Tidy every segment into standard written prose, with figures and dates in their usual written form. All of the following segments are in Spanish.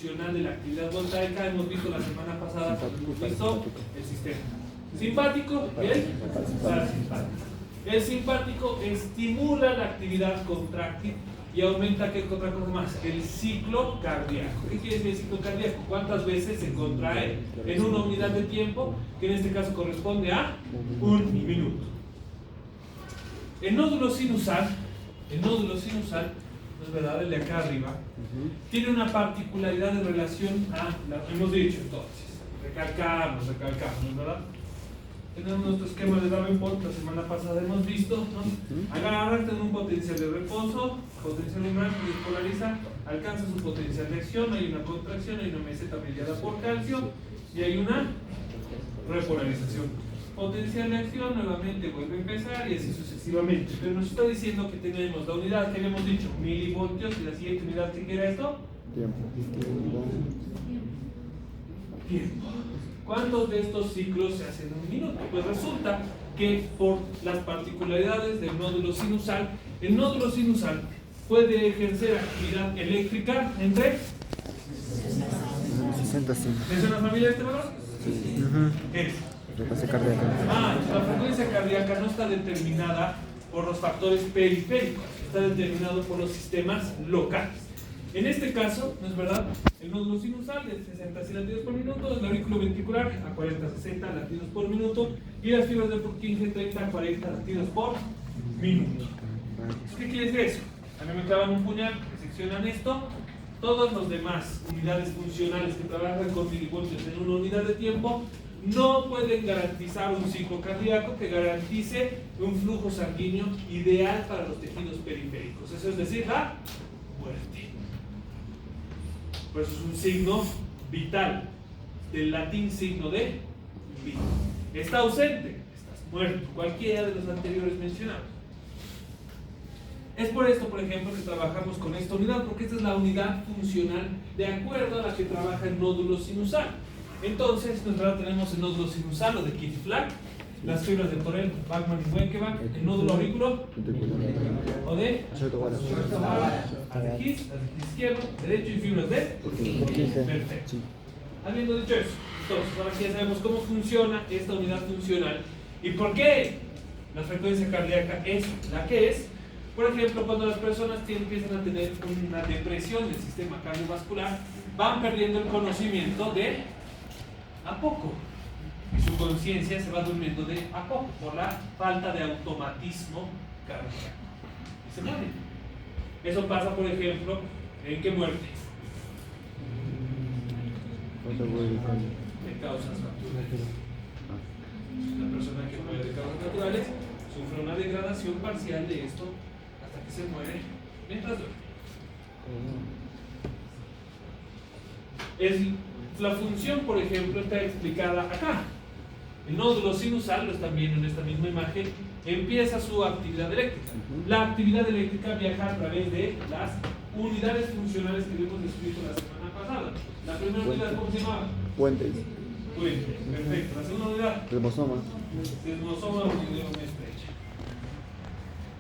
funcional de la actividad voltaica. Hemos visto la semana pasada, hemos visto el sistema simpático y el parasimpático. El simpático estimula la actividad contráctil y aumenta, ¿qué otra cosa más? El ciclo cardíaco. ¿Qué quiere decir el ciclo cardíaco? ¿Cuántas veces se contrae en una unidad de tiempo? Que en este caso corresponde a 1 minuto. El nódulo sinusal, no es verdad, el de acá arriba, tiene una particularidad en relación a, hemos dicho entonces, recalcamos, ¿no es verdad? Tenemos nuestro esquema de Davenport, la semana pasada hemos visto, ¿no? Agarra, tiene un potencial de reposo, potencial umbral que despolariza, alcanza su potencial de acción, hay una contracción, hay una meseta mediada por calcio y hay una repolarización. Potencial de acción nuevamente vuelve a empezar y así sucesivamente. Pero nos está diciendo que tenemos la unidad que habíamos dicho, milivoltios, y la siguiente unidad, ¿qué era esto? Tiempo. ¿Cuántos de estos ciclos se hacen en un minuto? Pues resulta que por las particularidades del nódulo sinusal, el nódulo sinusal puede ejercer actividad eléctrica entre 60. ¿Es una familia de este valor? Sí. ¿Qué es? Frecuencia cardíaca. La frecuencia cardíaca no está determinada por los factores periféricos, está determinado por los sistemas locales. En este caso, ¿no es verdad? El nódulo sinusal de 60 latidos por minuto, el aurículo ventricular a 40-60 latidos por minuto y las fibras de Purkinje 30-40 latidos por minuto. ¿Qué quiere decir eso? A mí me clavan un puñal, me seccionan esto. Todas las demás unidades funcionales que trabajan con milivoltios en una unidad de tiempo no pueden garantizar un ciclo cardíaco que garantice un flujo sanguíneo ideal para los tejidos periféricos. Eso es decir, la muerte. Por eso es un signo vital, del latín signo de vida. Está ausente, estás muerto, cualquiera de los anteriores mencionados. Es por esto, por ejemplo, que trabajamos con esta unidad, porque esta es la unidad funcional de acuerdo a la que trabaja el nódulo sinusal. Entonces, nosotros tenemos el nódulo sinusal, o de Kitt-Flagg, las fibras de Torel, Bachmann y Wenckebach, el nódulo aurículo, o de His izquierdo, derecho y fibras de perfecto. Habiendo dicho eso, entonces ahora sí ya sabemos cómo funciona esta unidad funcional y por qué la frecuencia cardíaca es la que es. Por ejemplo, cuando las personas empiezan a tener una depresión del sistema cardiovascular, van perdiendo el conocimiento de a poco. Y su conciencia se va durmiendo de a poco por la falta de automatismo cardíaco. Y se muere. Eso pasa, por ejemplo, ¿en qué muerte? De causas naturales. La persona que muere de causas naturales sufre una degradación parcial de esto hasta que se muere mientras duerme. La función, por ejemplo, está explicada acá. El nódulo sinusal, lo están viendo en esta misma imagen, empieza su actividad eléctrica. La actividad eléctrica viaja a través de las unidades funcionales que hemos descrito la semana pasada. La primera unidad, ¿cómo se llamaba? Puentes. Puente, perfecto. La segunda unidad, Desmosoma. desmosoma o unión estrecha.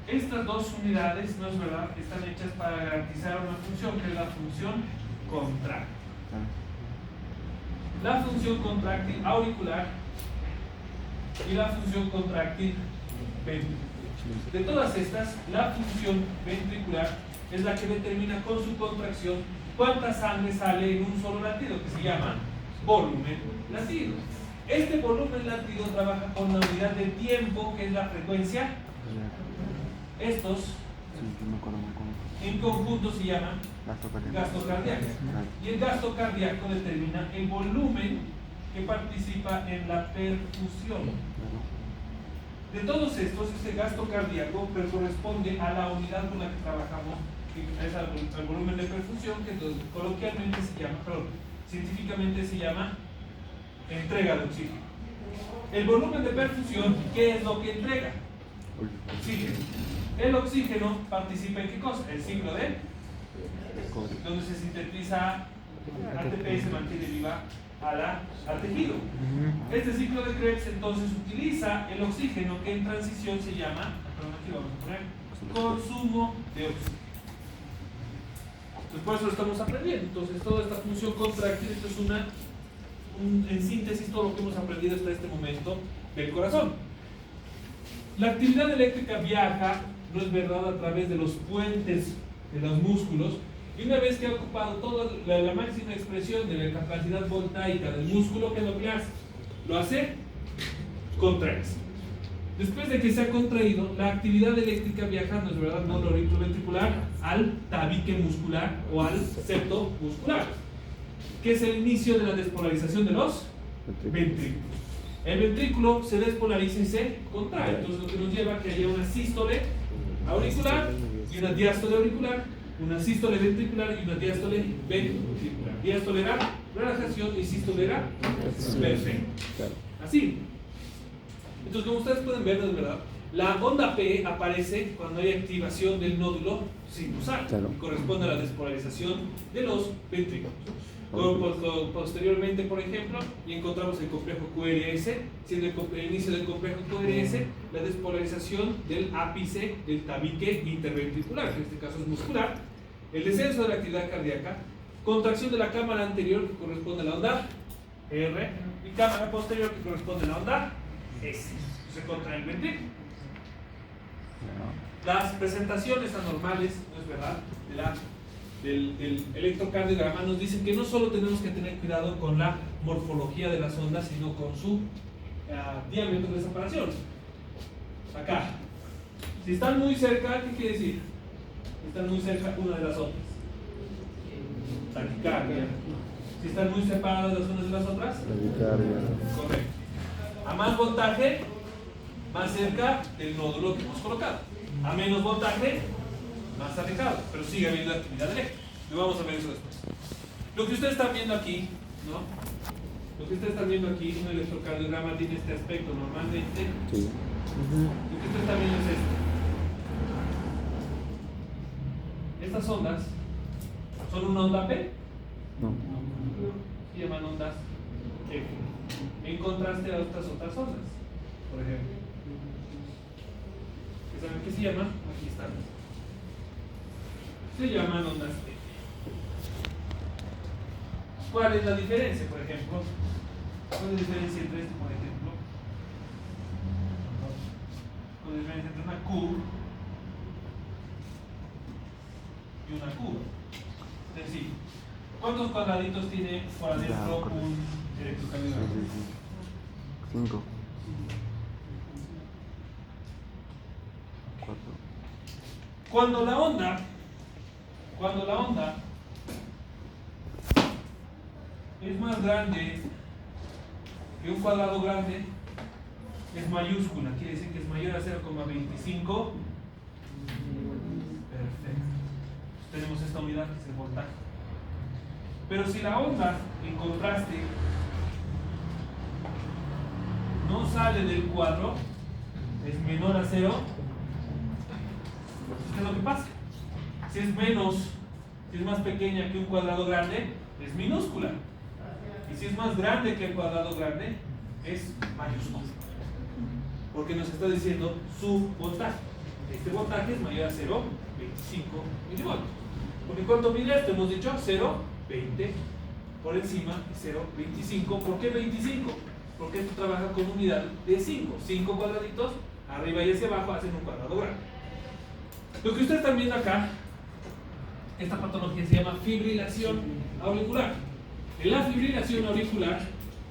Estas dos unidades, no es verdad, están hechas para garantizar una función, que es la función contráctil. La función contráctil auricular y la función contráctil ventricular. De todas estas, la función ventricular es la que determina con su contracción cuánta sangre sale en un solo latido, que se llama volumen latido. Este volumen latido trabaja con la unidad de tiempo, que es la frecuencia. Estos en conjunto se llaman gasto cardíaco. Y el gasto cardíaco determina el volumen que participa en la perfusión. De todos estos, este gasto cardíaco corresponde a la unidad con la que trabajamos, que es al volumen de perfusión, que coloquialmente se llama, científicamente se llama entrega de oxígeno. El volumen de perfusión, ¿qué es lo que entrega? Oxígeno. El oxígeno participa en ¿qué cosa? El ciclo de donde se sintetiza ATP y se mantiene viva al tejido. Este ciclo de Krebs entonces utiliza el oxígeno, que en transición se llama, perdón, aquí vamos a poner consumo de oxígeno. Pues por eso lo estamos aprendiendo. Entonces, toda esta función contráctil, esto es en síntesis todo lo que hemos aprendido hasta este momento del corazón. La actividad eléctrica viaja, no es verdad, a través de los puentes de los músculos, y una vez que ha ocupado toda la máxima expresión de la capacidad voltaica del músculo, ¿qué es lo que hace? Lo hace contraerse. Después de que se ha contraído, la actividad eléctrica viaja, no es verdad, no ventricular, al tabique muscular o al septo muscular, que es el inicio de la despolarización de los ventrículos. El ventrículo se despolariza y se contrae, entonces lo que nos lleva a que haya una sístole auricular y una diástole auricular, una sístole ventricular y una diástole ventricular. Diástole era relajación y sístole era perfecto. Así. Entonces, como ustedes pueden ver, es verdad, la onda P aparece cuando hay activación del nódulo sinusal, que corresponde a la despolarización de los ventrículos. Posteriormente, por ejemplo, y encontramos el complejo QRS, siendo el inicio del complejo QRS la despolarización del ápice del tabique interventricular, que en este caso es muscular, el descenso de la actividad cardíaca, contracción de la cámara anterior, que corresponde a la onda R, y cámara posterior, que corresponde a la onda S. Se contrae el ventrículo. Las presentaciones anormales, no es verdad, del electrocardiograma nos dicen que no solo tenemos que tener cuidado con la morfología de las ondas, sino con su diámetro de separación. Acá, si están muy cerca, ¿qué quiere decir? Están muy cerca una de las otras. Taquicardia. Si están muy separadas las unas de las otras, taquicardia. Correcto. A más voltaje, más cerca del nódulo que hemos colocado. A menos voltaje, más alejado, pero sigue habiendo actividad eléctrica. Y vamos a ver eso después. Lo que ustedes están viendo aquí, ¿no? Lo que ustedes están viendo aquí, un electrocardiograma tiene este aspecto normalmente. Sí. Lo que ustedes están viendo es esto. Estas ondas son una onda P. No. Se llaman ondas F. En contraste a estas otras ondas, por ejemplo. ¿Saben qué se llaman? Aquí están. Se llaman ondas F. ¿Cuál es la diferencia, por ejemplo? ¿Cuál es la diferencia entre esto, por ejemplo? ¿Cuál es la diferencia entre una Q y una Q? Sencillo. ¿Cuántos cuadraditos tiene por adentro un electrocardiograma? 5. 4. Cuando la onda es más grande que un cuadrado grande, es mayúscula, quiere decir que es mayor a 0,25. Perfecto. Tenemos esta unidad que es el voltaje. Pero si la onda, en contraste, no sale del cuadro, es menor a 0, ¿qué es lo que pasa? Si es más pequeña que un cuadrado grande, es minúscula. Y si es más grande que el cuadrado grande, es mayúscula. Porque nos está diciendo su voltaje. Este voltaje es mayor a 0,25 milivoltios. Porque ¿cuánto mide esto? Hemos dicho 0,20 por encima de 0,25. ¿Por qué 25? Porque esto trabaja con unidad de 5. 5 cuadraditos, arriba y hacia abajo, hacen un cuadrado grande. Lo que ustedes están viendo acá, esta patología se llama fibrilación auricular. En la fibrilación auricular,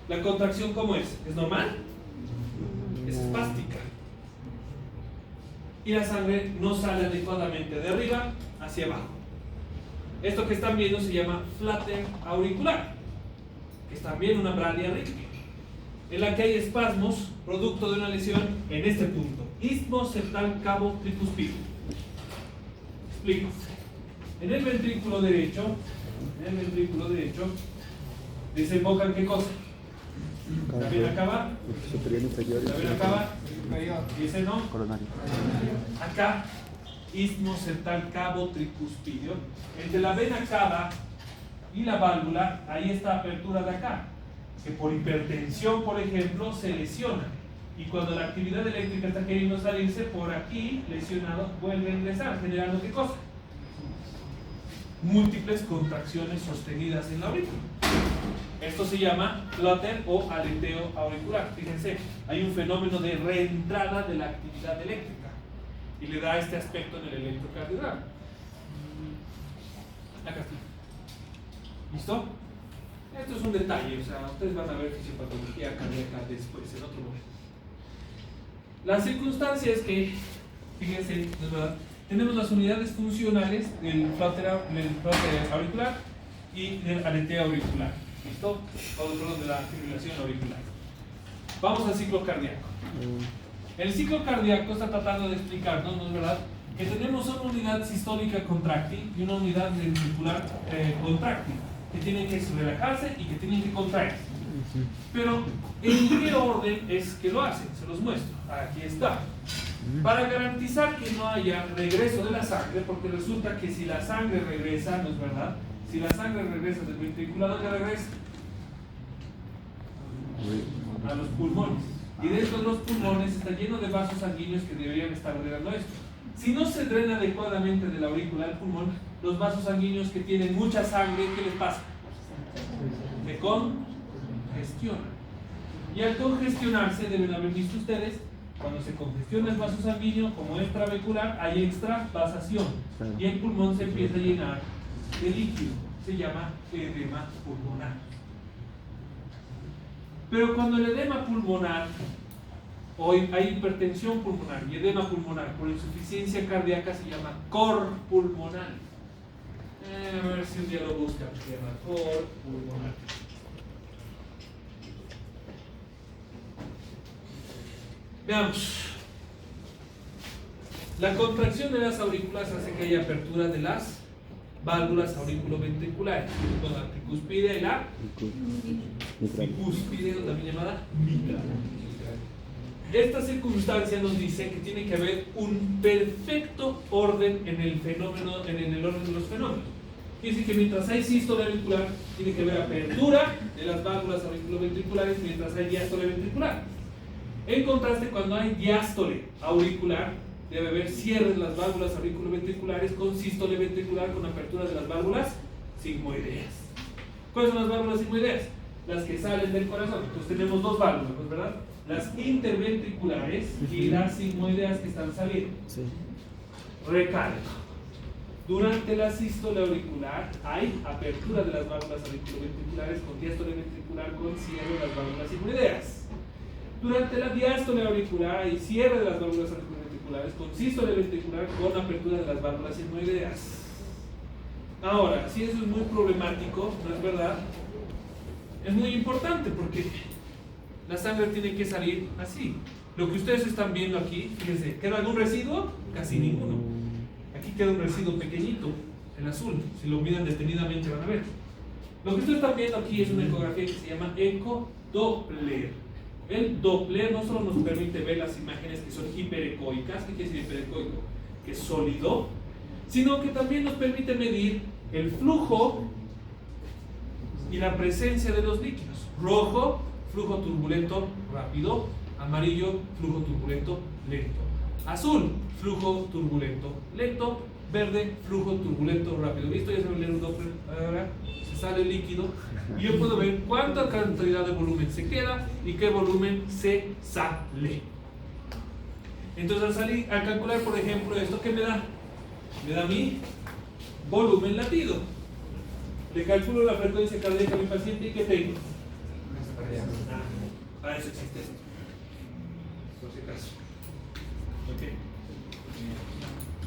la contracción, ¿cómo es? ¿Es normal? Es espástica. Y la sangre no sale adecuadamente de arriba hacia abajo. Esto que están viendo se llama flutter auricular, que es también una bradiarritmia, en la que hay espasmos producto de una lesión en este punto, istmo septal cabo tricuspidio. Explico. En el ventrículo derecho, desembocan ¿qué cosa? La vena cava, superior, inferior, la vena cava, y ese no. Coronario. Acá, istmo septal cabo tricuspidio. Entre la vena cava y la válvula, hay esta apertura de acá, que por hipertensión, por ejemplo, se lesiona. Y cuando la actividad eléctrica está queriendo salirse, por aquí, lesionado, vuelve a ingresar, generando ¿qué cosa? múltiples contracciones sostenidas en la aurícula. Esto se llama flutter o aleteo auricular. Fíjense, hay un fenómeno de reentrada de la actividad eléctrica y le da este aspecto en el electrocardiograma. Acá está. ¿Listo? Esto es un detalle, o sea, ustedes van a ver fisiopatología cardíaca después, en otro momento. La circunstancia es que, fíjense, es verdad, tenemos las unidades funcionales del flutter auricular y del aleteo auricular. ¿Listo? Perdón, de la fibrilación auricular. Vamos al ciclo cardíaco. El ciclo cardíaco está tratando de explicarnos, ¿no es verdad?, que tenemos una unidad sistólica contráctil y una unidad ventricular contráctil, que tienen que relajarse y que tienen que contraerse. Pero, ¿en qué orden es que lo hacen? Se los muestro. Aquí está. Para garantizar que no haya regreso de la sangre, porque resulta que si la sangre regresa, ¿no es verdad?, si la sangre regresa del ventricular, ¿dónde regresa? A los pulmones. Y dentro de los pulmones está lleno de vasos sanguíneos que deberían estar drenando esto. Si no se drena adecuadamente de la aurícula al pulmón, los vasos sanguíneos que tienen mucha sangre, ¿qué les pasa? Se congestionan. Y al congestionarse, deben haber visto ustedes, cuando se congestiona el vaso sanguíneo, como extravehicular, hay extravasación. Y el pulmón se empieza a llenar de líquido. Se llama edema pulmonar. Pero cuando el edema pulmonar, o hay hipertensión pulmonar y edema pulmonar por insuficiencia cardíaca, se llama cor pulmonar. A ver si un día lo buscan. Se llama cor pulmonar. Veamos. La contracción de las aurículas hace que haya apertura de las válvulas auriculoventriculares, con la tricúspide y la tricúspide, también llamada mitral. Esta circunstancia nos dice que tiene que haber un perfecto orden en el fenómeno, en el orden de los fenómenos. Quiere decir que mientras hay sístole auricular, tiene que haber apertura de las válvulas auriculoventriculares, mientras hay diástole ventricular. En contraste, cuando hay diástole auricular, debe haber cierre de las válvulas auriculoventriculares con sístole ventricular, con apertura de las válvulas sigmoideas. ¿Cuáles son las válvulas sigmoideas? Las que salen del corazón. Entonces tenemos dos válvulas, ¿no es verdad? Las interventriculares y las sigmoideas que están saliendo. Sí. Recalco. Durante la sístole auricular hay apertura de las válvulas auriculoventriculares con diástole ventricular con cierre de las válvulas sigmoideas. Durante la diástole auricular hay cierre de las válvulas auriculoventriculares con sístole ventricular con apertura de las válvulas sigmoideas. Ahora, si eso es muy problemático, ¿no es verdad? Es muy importante porque la sangre tiene que salir así. Lo que ustedes están viendo aquí, fíjense, ¿queda algún residuo? Casi ninguno. Aquí queda un residuo pequeñito, el azul. Si lo miran detenidamente van a ver. Lo que ustedes están viendo aquí es una ecografía que se llama ecodoppler. El Doppler no solo nos permite ver las imágenes que son hiperecoicas, ¿qué quiere decir hiperecoico? Que es sólido, sino que también nos permite medir el flujo y la presencia de los líquidos. Rojo, flujo turbulento rápido. Amarillo, flujo turbulento lento. Azul, flujo turbulento lento. Verde, flujo turbulento rápido. ¿Listo? Ya saben leer un Doppler. Ahora se sale el líquido y yo puedo ver cuánta cantidad de volumen se queda y qué volumen se sale. Entonces al calcular, por ejemplo, esto, ¿qué me da? Me da mi volumen latido. Le calculo la frecuencia cardíaca de mi paciente y ¿qué tengo? Para eso existe esto. Por si acaso. Ok.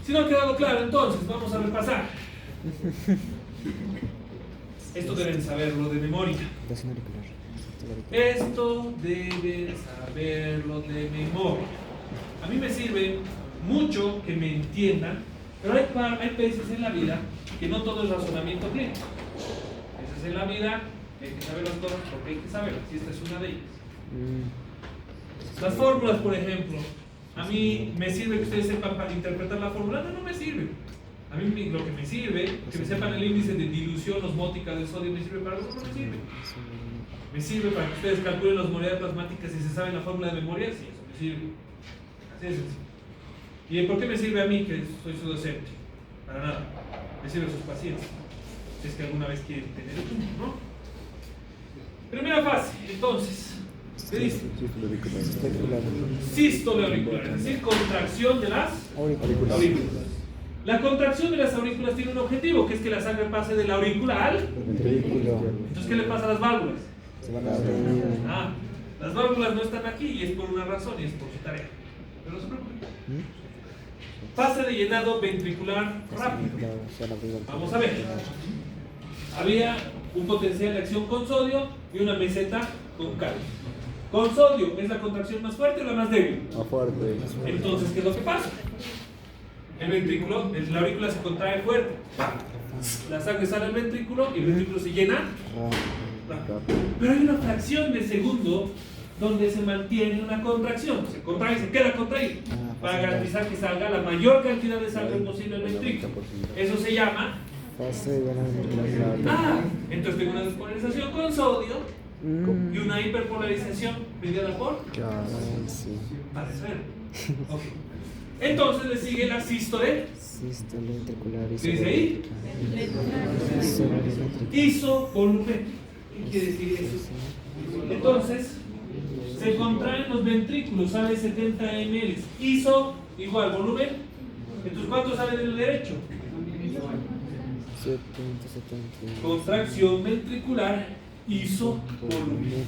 Si no ha quedado claro, entonces vamos a repasar. Esto deben saberlo de memoria. Esto deben saberlo de memoria. A mí me sirve mucho que me entiendan, pero hay veces en la vida que no todo es razonamiento clínico. A veces en la vida hay que saber las cosas porque hay que saberlas, y esta es una de ellas. Las fórmulas, por ejemplo, a mí me sirve que ustedes sepan para interpretar la fórmula. No me sirve. A mí lo que me sirve, que me sepan el índice de dilución osmótica del sodio, me sirve para algo, no me sirve. Me sirve para que ustedes calculen las osmolaridades plasmáticas y se saben la fórmula de memoria, sí, eso me sirve. Así es sencillo. ¿Y por qué me sirve a mí, que soy su docente? Para nada. Me sirve a sus pacientes. Si es que alguna vez quieren tener uno, ¿no? Primera fase, entonces, ¿qué dice? Sístole auricular, es decir, contracción de las aurículas. La contracción de las aurículas tiene un objetivo, que es que la sangre pase de la aurícula al ventrículo. Entonces, ¿qué le pasa a las válvulas? Se van a abrir. Las válvulas no están aquí y es por una razón y es por su tarea. Pero no se preocupen. Fase de llenado ventricular rápido. Vamos a ver. Había un potencial de acción con sodio y una meseta con calcio. Con sodio, ¿es la contracción más fuerte o la más débil? Más fuerte. Entonces, ¿qué es lo que pasa? El ventrículo, la aurícula se contrae fuerte. La sangre sale al ventrículo y el ventrículo se llena. Pero hay una fracción de segundo donde se mantiene una contracción. Se contrae y se queda contraído para garantizar que salga la mayor cantidad de sangre posible al ventrículo. Eso se llama Fase de llenado ventricular. entonces tengo una despolarización con sodio y una hiperpolarización mediada por Sí. Ok. Entonces le sigue la sístole. Sístole ventricular. ¿Qué dice ahí? Isovolumétrica. ¿Qué quiere decir eso? Entonces, se contraen los ventrículos, sale 70 ml. Iso igual volumen. Entonces, ¿cuánto sale del derecho? 70. Contracción ventricular, isovolumétrica.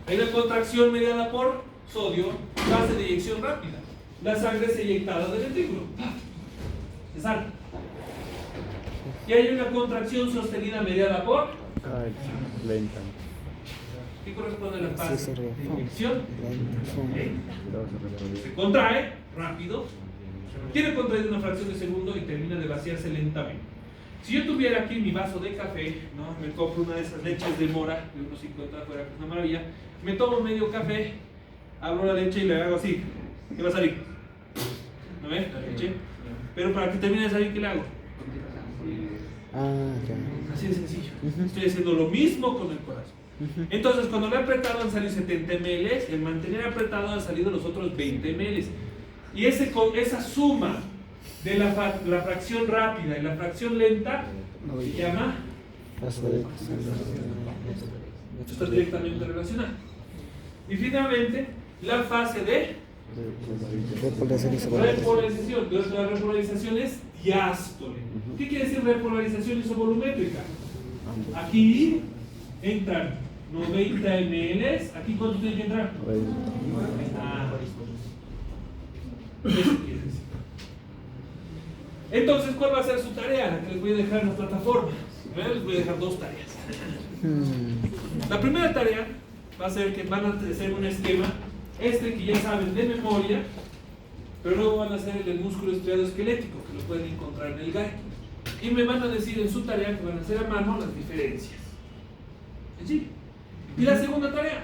Hay una contracción mediada por sodio, fase de eyección rápida. La sangre es eyectada del ventrículo. Se sale. Y hay una contracción sostenida mediada por Lenta. ¿qué corresponde a la fase de eyección? Lenta. Se contrae rápido, tiene contraído una fracción de segundo y termina de vaciarse lentamente. Si yo tuviera aquí mi vaso de café, ¿no? Me compro una de esas leches de mora de unos 50 afuera, que es una maravilla, me tomo medio café, abro la leche y le hago así. ¿Qué va a salir? ¿No ves? La leche. Pero para que termine de salir, ¿qué le hago? Ya. Así de sencillo. Estoy haciendo lo mismo con el corazón. Entonces, cuando le he apretado han salido 70 ml, el mantener apretado han salido los otros 20 ml. Y esa suma de la fracción rápida y la fracción lenta se llama. Esto está directamente relacionado. Y finalmente, la fase de repolarización. Entonces, la repolarización es diástole. ¿Qué quiere decir repolarización isovolumétrica? Aquí entran 90 ml. ¿Aquí cuánto tiene que entrar? Eso quiere decir. Entonces, ¿cuál va a ser su tarea? La que les voy a dejar en la plataforma. Les voy a dejar dos tareas. La primera tarea va a ser que van a hacer un esquema, que ya saben de memoria, pero luego van a hacer el del músculo estriado esquelético, que lo pueden encontrar en el guide. Y me van a decir en su tarea que van a hacer a mano las diferencias. ¿Sí? Y la segunda tarea,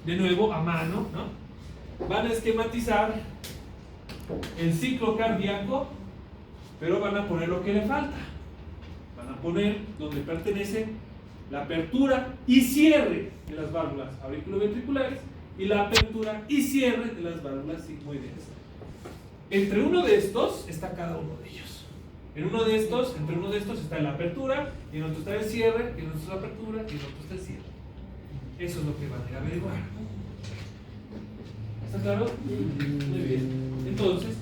de nuevo a mano, ¿no? Van a esquematizar el ciclo cardíaco, pero van a poner lo que le falta. Van a poner donde pertenece la apertura y cierre de las válvulas auriculoventriculares y la apertura y cierre de las válvulas sigmoideas. Entre uno de estos está cada uno de ellos. Entre uno de estos está la apertura, y en otro está el cierre, y en otro está la apertura, y en otro está el cierre. Eso es lo que van a ir a averiguar. ¿Está claro? Muy bien. Entonces,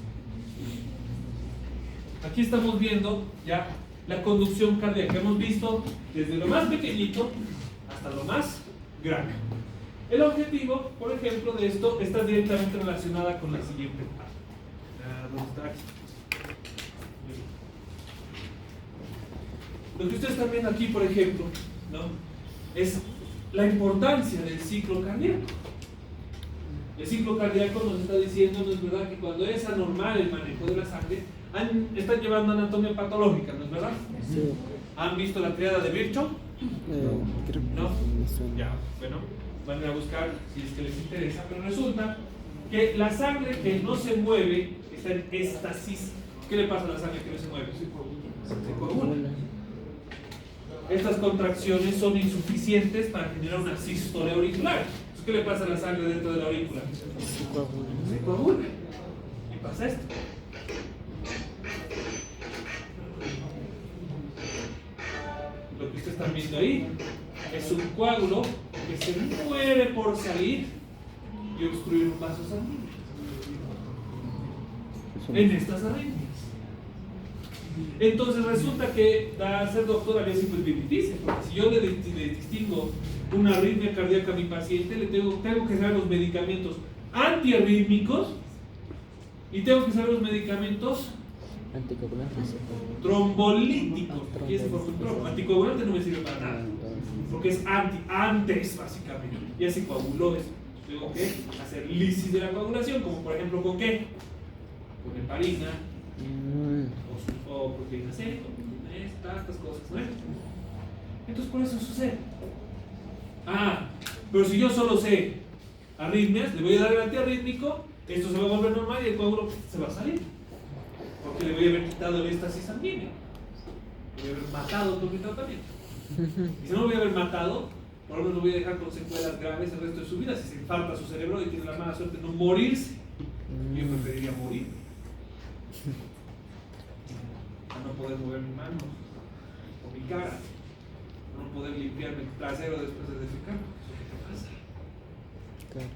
aquí estamos viendo ya la conducción cardíaca. Hemos visto desde lo más pequeñito hasta lo más grande. El objetivo, por ejemplo, de esto está directamente relacionada con la siguiente parte. ¿Dónde está? Aquí. Lo que ustedes están viendo aquí, por ejemplo, ¿no? Es la importancia del ciclo cardíaco. El ciclo cardíaco nos está diciendo, ¿no es verdad?, que cuando es anormal el manejo de la sangre, están llevando anatomía patológica, ¿no es verdad? Sí. ¿Han visto la triada de Virchow? ¿No? Ya, bueno, van a ir a buscar si es que les interesa, pero resulta que la sangre que no se mueve está en éstasis. ¿Qué le pasa a la sangre que no se mueve? Se coagula. Estas contracciones son insuficientes para generar una sístole auricular. Entonces, ¿qué le pasa a la sangre dentro de la aurícula? Se coagula. Y pasa esto. que están viendo ahí es un coágulo que se muere por salir y obstruir un vaso sanguíneo en estas arritmias. Entonces resulta que ser doctor a veces es bien difícil, porque si yo le distingo una arritmia cardíaca a mi paciente, le tengo que saber los medicamentos antiarrítmicos y tengo que saber los medicamentos Anticoagulantes. trombolíticos. Aquí es por un trombo. Anticoagulante no me sirve para nada, porque es antes básicamente. Ya se coaguló eso. Tengo que hacer lisis de la coagulación, como por ejemplo con qué? Con heparina, o proteína C, o proteína estas cosas, ¿no? Entonces por eso sucede. Pero si yo solo sé arritmias, le voy a dar el antiarrítmico, esto se va a volver normal y el coágulo se va a salir. Porque le voy a haber quitado el éxtasis sanguíneo. Le voy a haber matado con mi tratamiento. Y si no lo voy a haber matado, por lo menos lo voy a dejar con secuelas graves el resto de su vida. Si se infarta su cerebro y tiene la mala suerte de no morirse, yo preferiría morir a no poder mover mi mano o mi cara, a no poder limpiarme el trasero después de defecar. ¿Eso qué te pasa? Claro.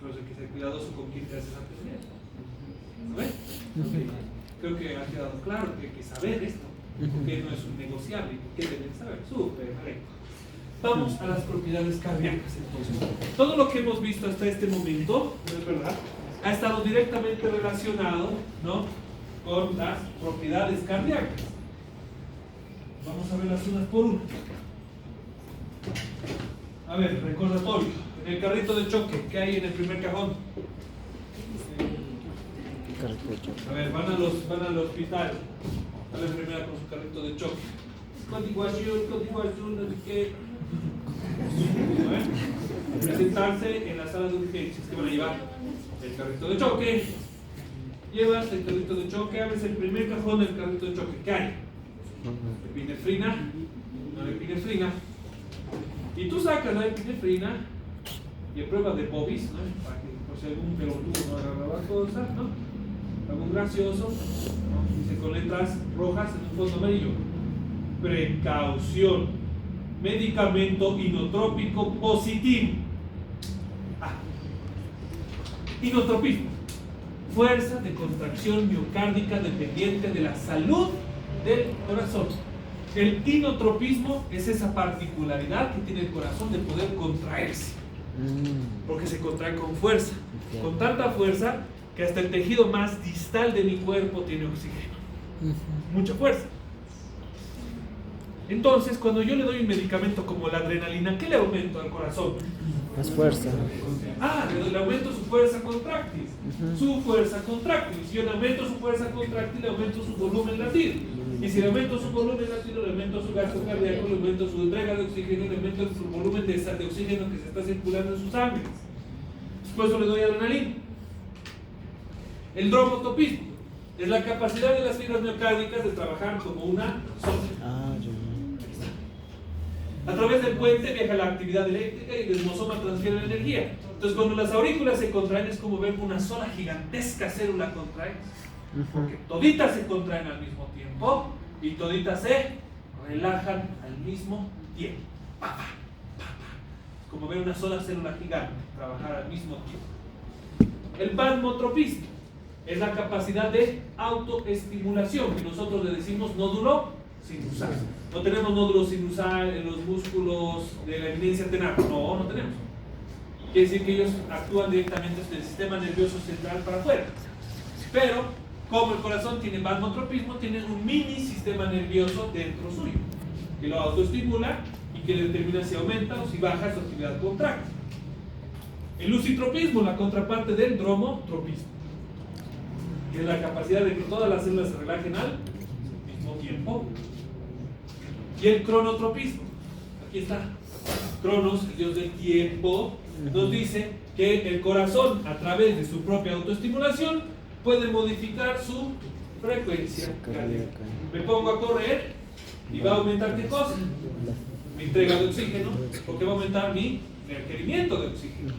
Pero hay que ser cuidadoso con quién te haces atender. ¿No ves? Okay. Creo que ha quedado claro que hay que saber esto, porque no es un negociable, porque deben saber. Súper correcto. Vamos a las propiedades cardíacas entonces. Todo lo que hemos visto hasta este momento, ¿no es verdad?, ha estado directamente relacionado, ¿no?, con las propiedades cardíacas. Vamos a verlas unas por una. A ver, recordatorio. En el carrito de choque, ¿qué hay en el primer cajón? A ver, van al hospital. A la enfermera con su carrito de choque. Continuación, no sé qué. A ver, presentarse en la sala de urgencias. ¿Qué van a llevar? El carrito de choque. Llevas el carrito de choque, abres el primer cajón del carrito de choque. ¿Qué hay? Epinefrina, una epinefrina. Y tú sacas la epinefrina y pruebas de Bobis, ¿no?, para que por si algún pelotudo no agarra la cosa, ¿no?, algún gracioso, ¿no?, dice con letras rojas en un fondo amarillo: precaución, medicamento inotrópico positivo. Inotropismo, fuerza de contracción miocárdica dependiente de la salud del corazón. El inotropismo es esa particularidad que tiene el corazón de poder contraerse, porque se contrae con fuerza, con tanta fuerza que hasta el tejido más distal de mi cuerpo tiene oxígeno, mucha fuerza. Entonces, cuando yo le doy un medicamento como la adrenalina, ¿qué le aumento al corazón? Más fuerza. Le aumento su fuerza contráctil. Su fuerza contráctil. Si yo le aumento su fuerza contráctil, le aumento su volumen latido. Y si le aumento su volumen latido, le aumento su gasto cardíaco, le aumento su entrega de oxígeno, le aumento su volumen de oxígeno que se está circulando en sus sangre. Después le doy adrenalina. El dromotopismo es la capacidad de las fibras miocárdicas de trabajar como una sola. A través del puente viaja la actividad eléctrica y el desmosoma transfiere la energía. Entonces, cuando las aurículas se contraen, es como ver una sola gigantesca célula contraer, porque toditas se contraen al mismo tiempo y toditas se relajan al mismo tiempo. Es como ver una sola célula gigante trabajar al mismo tiempo. El palmotropismo es la capacidad de autoestimulación, que nosotros le decimos nódulo sinusal. No tenemos nódulo sinusal en los músculos de la eminencia tenar. No tenemos. Quiere decir que ellos actúan directamente del sistema nervioso central para afuera. Pero, como el corazón tiene palmotropismo, tiene un mini sistema nervioso dentro suyo, que lo autoestimula y que le determina si aumenta o si baja su actividad contráctil. El lucitropismo, la contraparte del dromotropismo, que es la capacidad de que todas las células se relajen al mismo tiempo. Y el cronotropismo, aquí está. Cronos, el dios del tiempo, nos dice que el corazón, a través de su propia autoestimulación, puede modificar su frecuencia cardíaca. Me pongo a correr y va a aumentar ¿qué cosa? Mi entrega de oxígeno, porque va a aumentar mi requerimiento de oxígeno.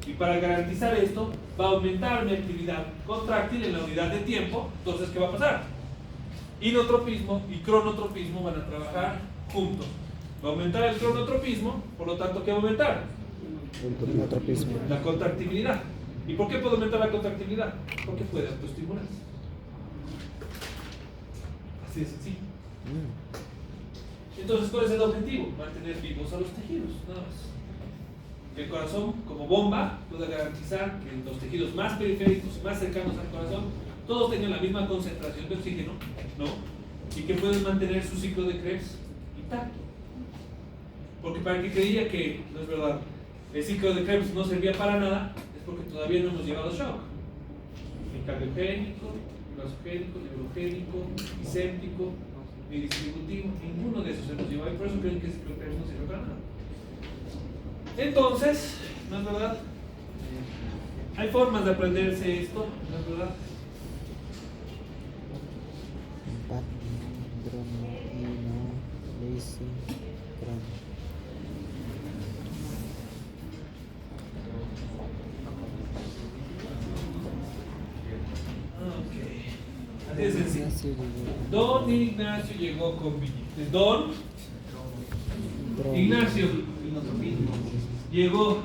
Y para garantizar esto, va a aumentar mi actividad contráctil en la unidad de tiempo. Entonces, ¿qué va a pasar? Inotropismo y cronotropismo van a trabajar juntos. Va a aumentar el cronotropismo, por lo tanto, ¿qué va a aumentar? El tropismo. La contractibilidad. ¿Y por qué puede aumentar la contractibilidad? Porque puede autoestimularse. Así de sencillo. Entonces, ¿cuál es el objetivo? Mantener vivos a los tejidos, nada más. Que el corazón, como bomba, pueda garantizar que los tejidos más periféricos y más cercanos al corazón, todos tengan la misma concentración de oxígeno, ¿no? Y que puedan mantener su ciclo de Krebs intacto. Porque para el que creía que, no es verdad, el ciclo de Krebs no servía para nada, es porque todavía no hemos llegado a shock. Ni cardiogénico, ni vasogénico, ni neurogénico, ni séptico, ni distributivo, ninguno de esos hemos llegado, y por eso creen que el ciclo de Krebs no sirve para nada. Entonces, ¿no es verdad? Hay formas de aprenderse esto, ¿no es verdad? Así es sencillo. Don Ignacio llegó con billetes. Don Ignacio llegó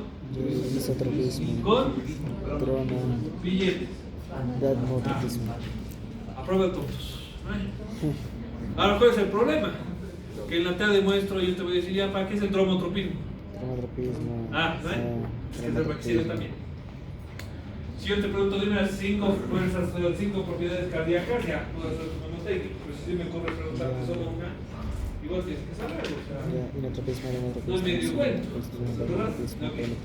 con billetes. Aprueba todos. Ahora, ¿cuál es el problema? Que en la tabla demuestro, yo te voy a decir ya, ¿para qué es el dromotropismo? Ah, ¿no? Es que es el requisito también. Si yo te pregunto, dime las 5 fuerzas, las 5 propiedades cardíacas, ya, puedo hacer tu mnemotecnia. Pero si me corre preguntarte solo una, igual tienes que saberlo. O sea, no es medio cuento, ¿verdad? Okay.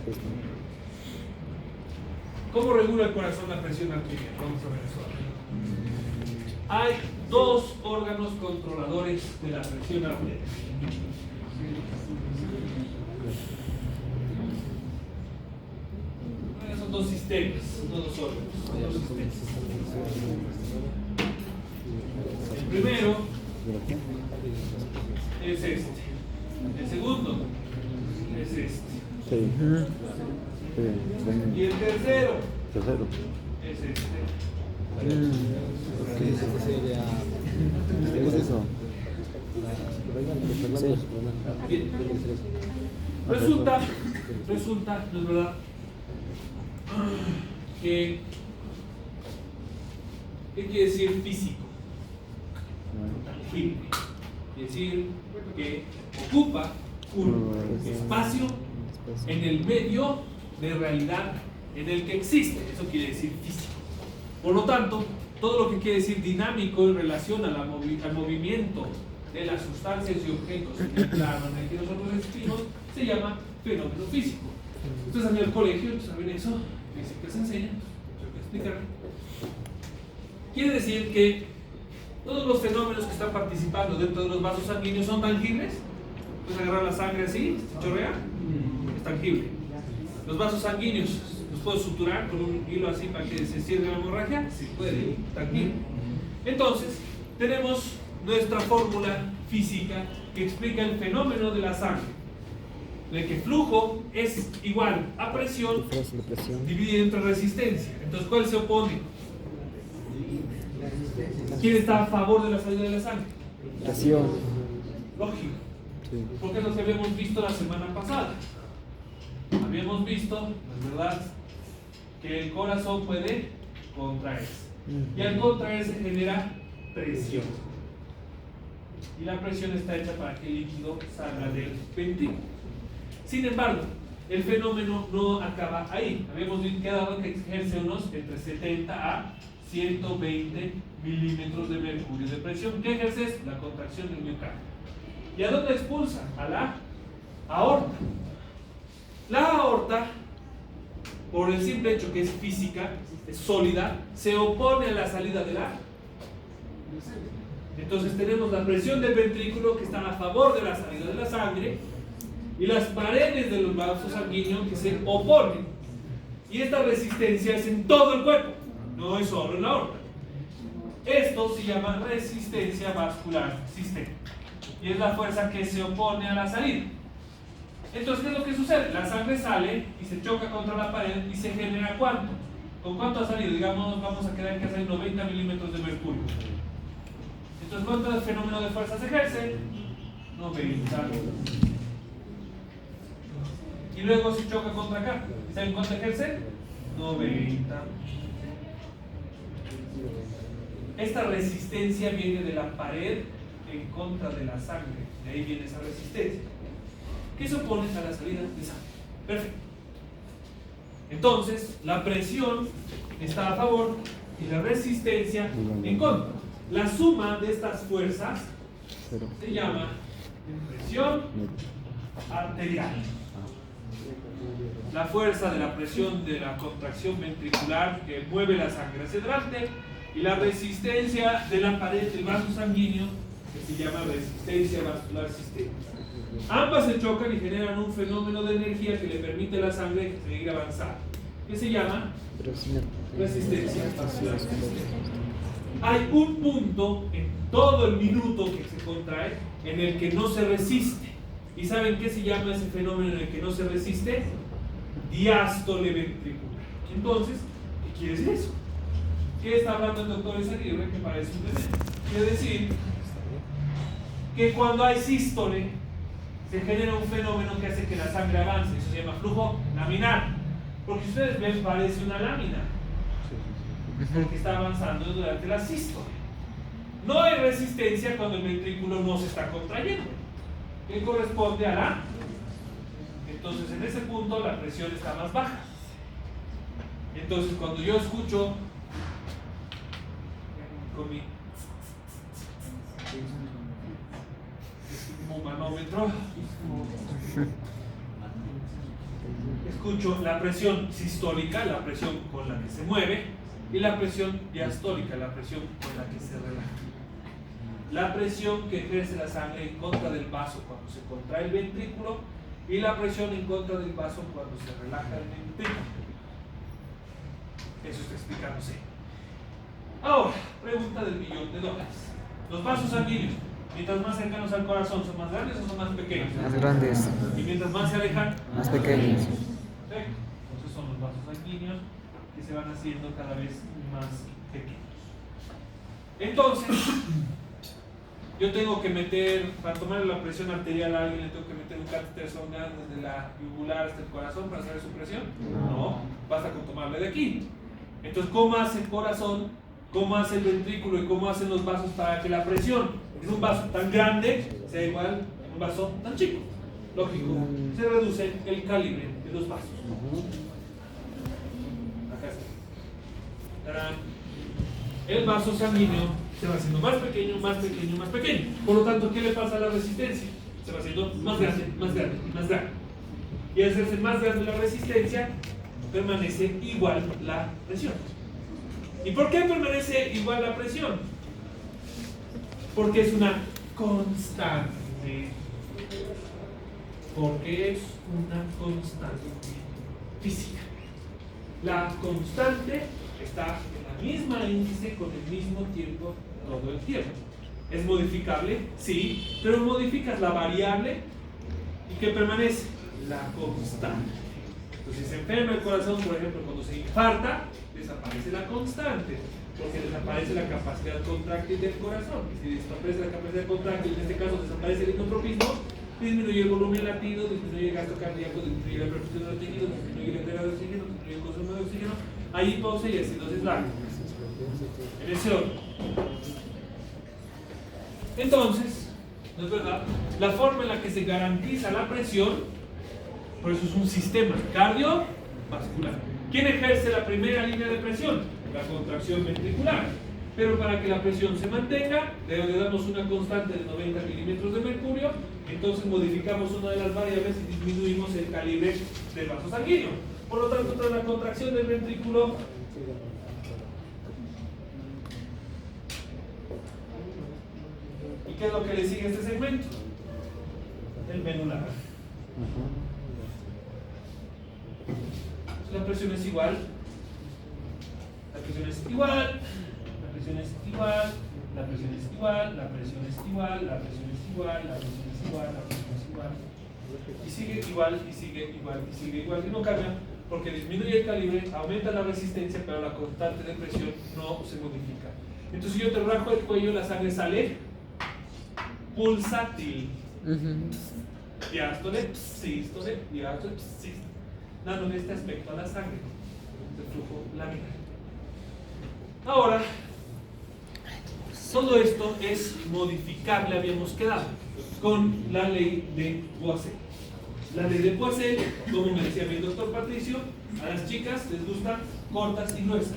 ¿Cómo regula el corazón la presión arterial? Vamos a ver eso. Hay dos órganos controladores de la presión arterial. Son dos sistemas, no dos órganos, son dos sistemas. El primero es este. El segundo es este. Y el tercero es este. ¿Qué es eso? Bien. Resulta, no es verdad, que ¿qué quiere decir físico? Tangible. Quiere decir que ocupa un espacio en el medio de realidad en el que existe. Eso quiere decir físico. Por lo tanto, todo lo que quiere decir dinámico en relación al movimiento de las sustancias y objetos en el plano en el que nosotros existimos se llama fenómeno físico. Ustedes han ido al colegio, saben eso, dicen que se enseña, tengo que explicar. Quiere decir que todos los fenómenos que están participando dentro de los vasos sanguíneos son tangibles. Puedes agarrar la sangre así, se chorrea, es tangible. Los vasos sanguíneos los puedo suturar con un hilo así para que se cierre la hemorragia, sí puede, tangible. Entonces, tenemos nuestra fórmula física que explica el fenómeno de la sangre, en el que flujo es igual a presión dividido entre resistencia. Entonces, ¿cuál se opone? ¿Quién está a favor de la salida de la sangre? Presión. Lógico. Sí. Porque es lo que habíamos visto la semana pasada. Habíamos visto, es verdad, que el corazón puede contraerse. Y al contraerse genera presión. Y la presión está hecha para que el líquido salga del ventrículo. Sin embargo, el fenómeno no acaba ahí. Habíamos quedado que ejerce unos entre 70 a 120 milímetros de mercurio de presión. ¿Qué ejerce? La contracción del miocardio. ¿Y a dónde expulsa? A la aorta. La aorta, por el simple hecho que es física, es sólida, se opone a la salida de la. Entonces tenemos la presión del ventrículo que está a favor de la salida de la sangre y las paredes de los vasos sanguíneos que se oponen. Y esta resistencia es en todo el cuerpo, no es solo en la aorta. Esto se llama resistencia vascular sistémica y es la fuerza que se opone a la salida. Entonces, ¿qué es lo que sucede? La sangre sale y se choca contra la pared y se genera ¿cuánto? ¿Con cuánto ha salido? Digamos, vamos a quedar que ha salido 90 milímetros de mercurio. Entonces, ¿cuánto fenómeno de fuerza se ejerce? 90. Y luego se choca contra acá. ¿Saben cuánto ejerce? 90. Esta resistencia viene de la pared en contra de la sangre. De ahí viene esa resistencia. ¿Qué se opone a la salida de sangre? Perfecto. Entonces, la presión está a favor y la resistencia en contra. La suma de estas fuerzas se llama presión arterial. La fuerza de la presión de la contracción ventricular que mueve la sangre hacia adelante y la resistencia de la pared del vaso sanguíneo que se llama resistencia vascular sistémica. Ambas se chocan y generan un fenómeno de energía que le permite a la sangre seguir avanzando, que se llama resistencia vascular sistémica. Hay un punto en todo el minuto que se contrae en el que no se resiste. ¿Y saben qué se llama ese fenómeno en el que no se resiste? Diástole ventricular. Entonces, ¿qué quiere decir eso? ¿Qué está hablando el doctor Izaguirre? Que parece un veneno. Quiere decir que cuando hay sístole se genera un fenómeno que hace que la sangre avance. Eso se llama flujo laminar. Porque ustedes ven, parece una lámina. Porque está avanzando durante la sístole. No hay resistencia cuando el ventrículo no se está contrayendo, que corresponde a la. Entonces en ese punto la presión está más baja. Entonces cuando yo escucho con mi manómetro, escucho la presión sistólica, la presión con la que se mueve, y la presión diastólica, la presión con la que se relaja. La presión que ejerce la sangre en contra del vaso cuando se contrae el ventrículo y la presión en contra del vaso cuando se relaja el ventrículo. Eso está explicándose. Ahora, pregunta del $1.000.000. Los vasos sanguíneos, mientras más cercanos al corazón, ¿son más grandes o son más pequeños? Más grandes. Y mientras más se alejan, Más pequeños. perfecto. Entonces son los vasos sanguíneos que se van haciendo cada vez más pequeños. Entonces, yo tengo que meter, para tomar la presión arterial a alguien, le tengo que meter un catéter sondear desde la yugular hasta el corazón para saber su presión. No, basta con tomarle de aquí. Entonces, ¿cómo hace el corazón? ¿Cómo hace el ventrículo? ¿Y cómo hacen los vasos para que la presión en un vaso tan grande sea igual a un vaso tan chico? Lógico, se reduce el calibre de los vasos. Acá está. ¡Tarán! El vaso sanguíneo se va haciendo más pequeño, más pequeño, más pequeño. Por lo tanto, ¿qué le pasa a la resistencia? Se va haciendo más grande, más grande y más grande. Y al hacerse más grande la resistencia, permanece igual la presión. ¿Y por qué permanece igual la presión? Porque es una constante. Porque es una constante física. La constante está en la misma índice con el mismo tiempo todo el tiempo. ¿Es modificable? Sí, pero modificas la variable y ¿qué permanece? La constante. Entonces, si se enferma el corazón, por ejemplo, cuando se infarta, desaparece la constante, porque desaparece la capacidad contráctil del corazón. Y si desaparece la capacidad contráctil, en este caso desaparece el hipnotropismo, disminuye el volumen latido, disminuye el gasto cardíaco, disminuye la perfusión del tejido, disminuye la entrega de oxígeno, disminuye el consumo de oxígeno, hay hipoxia y acidosis láctea. En ese orden. Entonces, ¿no es verdad? La forma en la que se garantiza la presión, por eso es un sistema cardiovascular. ¿Quién ejerce la primera línea de presión? La contracción ventricular. Pero para que la presión se mantenga, le damos una constante de 90 milímetros de mercurio, entonces modificamos una de las variables y disminuimos el calibre del vaso sanguíneo. Por lo tanto, tras la contracción del ventrículo, ¿y qué es lo que le sigue a este segmento? El venular. La presión es igual, la presión es igual, la presión es igual, la presión es igual, la presión es igual, la presión es igual, la presión es igual, la presión es igual, y sigue igual, y sigue igual, y sigue igual, y no cambia, porque disminuye el calibre, aumenta la resistencia, pero la constante de presión no se modifica. Entonces, si yo te rajo el cuello, la sangre sale pulsátil. Diástole, sístole, diástole, sístole. Dándole este aspecto a la sangre, de flujo laminar. Ahora, todo esto es modificable, habíamos quedado, con la ley de Poiseuille. La ley de Poiseuille, como me decía mi doctor Patricio, a las chicas les gustan cortas y gruesas.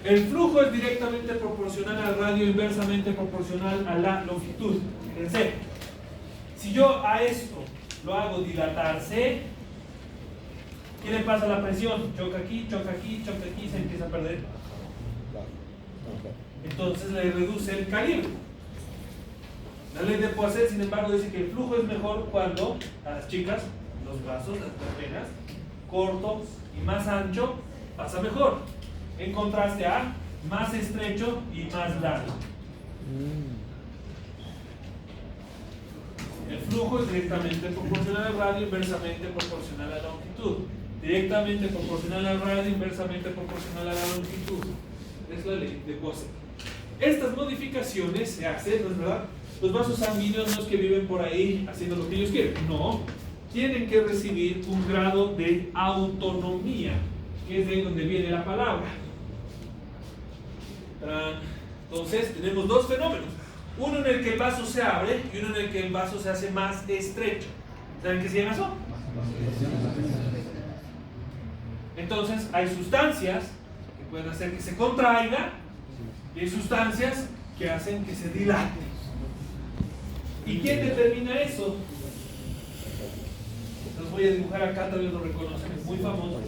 El flujo es directamente proporcional al radio, inversamente proporcional a la longitud. Fíjense, si yo a esto lo hago dilatarse, ¿qué le pasa a la presión? Choca aquí, choca aquí, choca aquí, se empieza a perder. Entonces le reduce el calibre. La ley de Poiseuille, sin embargo, dice que el flujo es mejor cuando a las chicas, los brazos, las venas, corto y más ancho, pasa mejor. En contraste a más estrecho y más largo. El flujo es directamente proporcional al radio, inversamente proporcional a la longitud. Directamente proporcional al radio, inversamente proporcional a la longitud. Es la ley de Poiseuille. Estas modificaciones se hacen, ¿no es verdad? Los vasos sanguíneos no es que viven por ahí haciendo lo que ellos quieren. No. Tienen que recibir un grado de autonomía, que es de ahí donde viene la palabra. Entonces tenemos dos fenómenos, uno en el que el vaso se abre y uno en el que el vaso se hace más estrecho. ¿Saben qué se llama eso? Entonces hay sustancias que pueden hacer que se contraiga y hay sustancias que hacen que se dilate. ¿Y quién determina eso? Los voy a dibujar acá, tal vez lo reconocen, es muy famoso.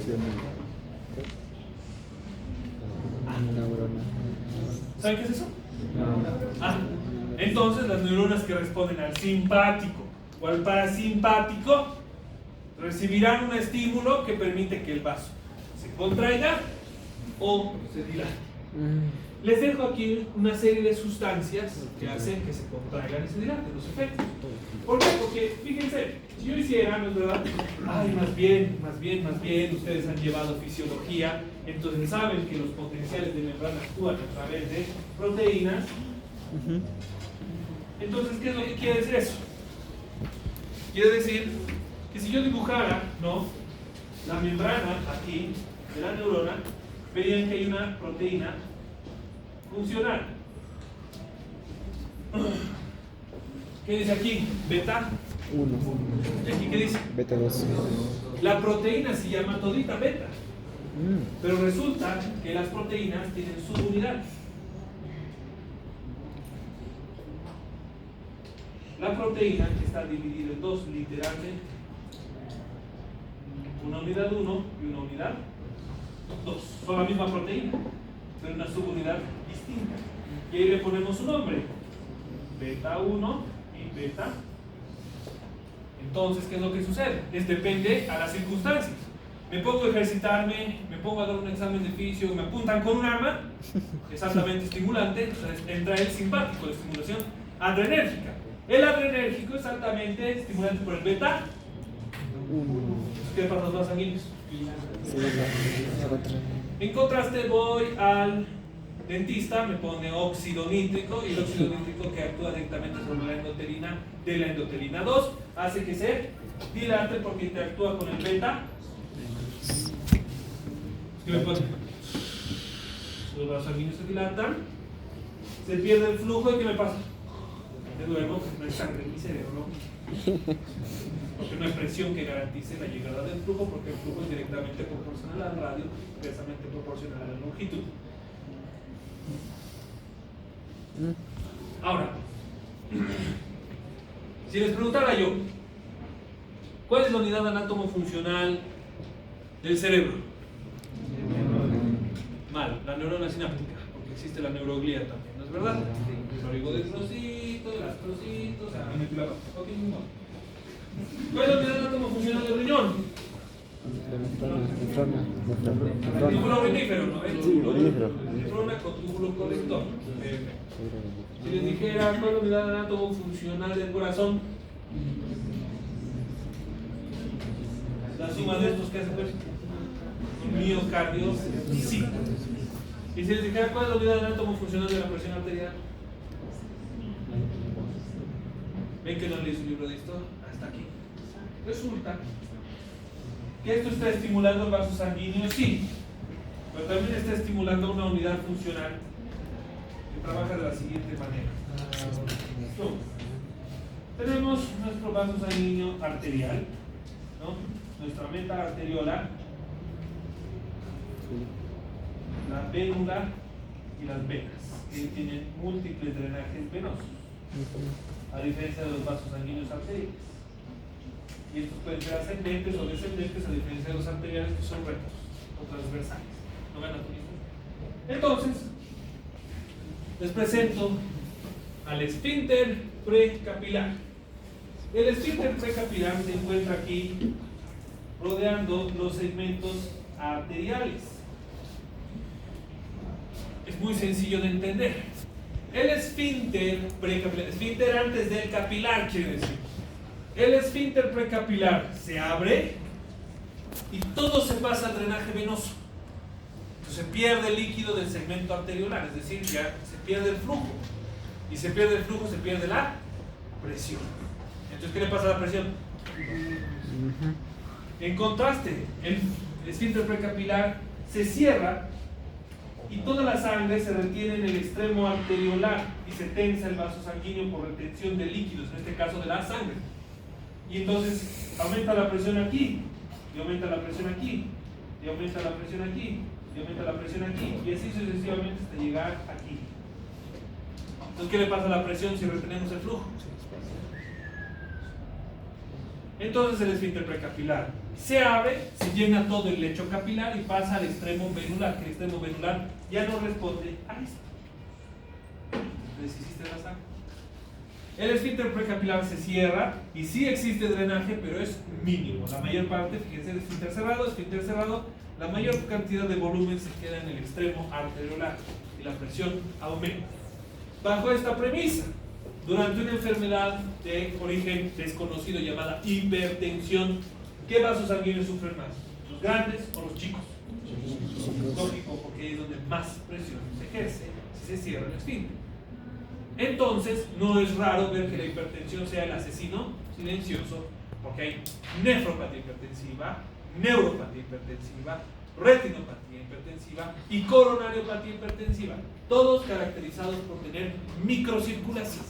¿Saben qué es eso? Entonces las neuronas que responden al simpático o al parasimpático recibirán un estímulo que permite que el vaso se contraiga o se dilate. Les dejo aquí una serie de sustancias que hacen que se contraigan y se dilaten, los efectos. ¿Por qué? Porque, fíjense, si yo hiciera, ¿no es verdad? Ay, más bien, ustedes han llevado fisiología, entonces saben que los potenciales de membrana actúan a través de proteínas. Entonces, ¿qué es lo que quiere decir eso? Quiere decir que si yo dibujara, ¿no?, la membrana aquí de la neurona, verían que hay una proteína funcional. ¿Qué dice aquí? Beta 1. ¿Y aquí qué dice? Beta 2. La proteína se llama todita beta, pero resulta que las proteínas tienen subunidades. La proteína está dividida en dos, literalmente. Una unidad 1 y una unidad 2. Son la misma proteína, pero una subunidad distinta. Y ahí le ponemos un nombre: beta 1 y beta. Entonces, ¿qué es lo que sucede? Depende a las circunstancias. Me pongo a ejercitarme, me pongo a dar un examen de fisio, me apuntan con un arma, es altamente estimulante, entonces entra el simpático, la estimulación adrenérgica. El adrenérgico es altamente estimulante por el beta. ¿Qué pasa los vasos sanguíneos? En contraste, voy al dentista, me pone óxido nítrico, y el óxido nítrico, que actúa directamente sobre la endotelina de la endotelina 2, hace que se dilate porque interactúa con el beta. ¿Qué me pone? Los vasos sanguíneos se dilatan, se pierde el flujo, y ¿qué me pasa? De nuevo, no hay sangre en mi cerebro, ¿no? Porque no hay presión que garantice la llegada del flujo, porque el flujo es directamente proporcional al radio, inversamente proporcional a la longitud. Ahora, si les preguntara yo, ¿cuál es la unidad anátomo-funcional del cerebro? Mal, la neurona sináptica, porque existe la neuroglía también, ¿no es verdad? El oligodendrocito, el astrocito, o sea, ok, no. ¿Cuál es la unidad anátomo-funcional del riñón? El túbulo urinífero, ¿no? El túbulo nefrona con túbulo colector. Si les dijera, ¿cuál es la unidad anátomo-funcional del corazón? La suma de estos que hace pues miocardio, sí. Y si les dijera, ¿cuál es la unidad anátomo-funcional de la presión arterial? ¿Ven que no leí su libro de historia? Hasta aquí. Resulta que esto está estimulando el vaso sanguíneo, sí, pero también está estimulando una unidad funcional que trabaja de la siguiente manera. ¿Listo? Tenemos nuestro vaso sanguíneo arterial, ¿no? Nuestra meta arteriolar, la vénula y las venas, que tienen múltiples drenajes venosos, a diferencia de los vasos sanguíneos arteriales. Y estos pueden ser ascendentes o descendentes, a diferencia de los arteriales, que son rectos o transversales. ¿No ven anatomista? Entonces, les presento al esfínter precapilar. El esfínter precapilar se encuentra aquí rodeando los segmentos arteriales. Es muy sencillo de entender. El esfínter precapilar, esfínter antes del capilar, quiere decir. El esfínter precapilar se abre y todo se pasa al drenaje venoso. Entonces se pierde el líquido del segmento arteriolar, es decir, ya se pierde el flujo. Y se pierde el flujo, se pierde la presión. Entonces, ¿qué le pasa a la presión? En contraste, el esfínter precapilar se cierra y toda la sangre se retiene en el extremo arteriolar y se tensa el vaso sanguíneo por retención de líquidos, en este caso de la sangre. Y entonces aumenta la presión aquí, y aumenta la presión aquí, y aumenta la presión aquí, y aumenta la presión aquí, y así sucesivamente hasta llegar aquí. Entonces, ¿qué le pasa a la presión si retenemos el flujo? Entonces el esfínter precapilar se abre, se llena todo el lecho capilar y pasa al extremo venular, que el extremo venular ya no responde a esto. Entonces existe la sangre. El esfínter precapilar se cierra y sí existe drenaje, pero es mínimo. La mayor parte, fíjense, el esfínter cerrado, la mayor cantidad de volumen se queda en el extremo arteriolar y la presión aumenta. Bajo esta premisa, durante una enfermedad de origen desconocido llamada hipertensión, ¿qué vasos sanguíneos sufren más? ¿Los grandes o los chicos? Lógico, porque ahí es donde más presión se ejerce si se cierra el esfínter. Entonces, no es raro ver que la hipertensión sea el asesino silencioso, porque hay nefropatía hipertensiva, neuropatía hipertensiva, retinopatía hipertensiva y coronariopatía hipertensiva, todos caracterizados por tener microcirculación.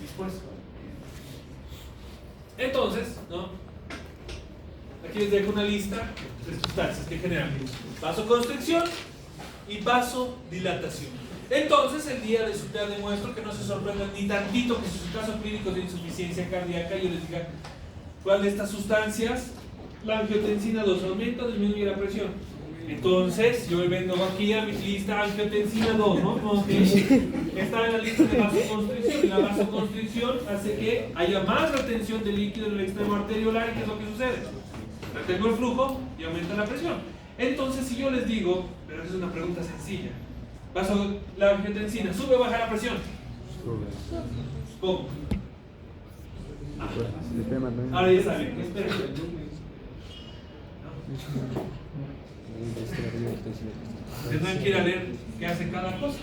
Dispuesto. Entonces, ¿no? Aquí les dejo una lista de sustancias que generan vasoconstricción y vasodilatación. Entonces, el día de su tarea demuestro que no se sorprendan ni tantito que sus casos clínicos de insuficiencia cardíaca yo les diga cuál de estas sustancias, la angiotensina 2, aumenta o disminuye la presión. Entonces, yo vengo aquí a mi lista angiotensina 2, ¿no? Está en la lista de vasoconstricción y la vasoconstricción hace que haya más retención de líquido en el extremo arteriolar. ¿Y qué es lo que sucede? Retengo el flujo y aumenta la presión. Entonces, si yo les digo, pero esa es una pregunta sencilla, la angiotensina, ¿sube o baja la presión? ¿Cómo? Ahora ya saben, espera. Tendrán que ir a leer qué hace cada cosa.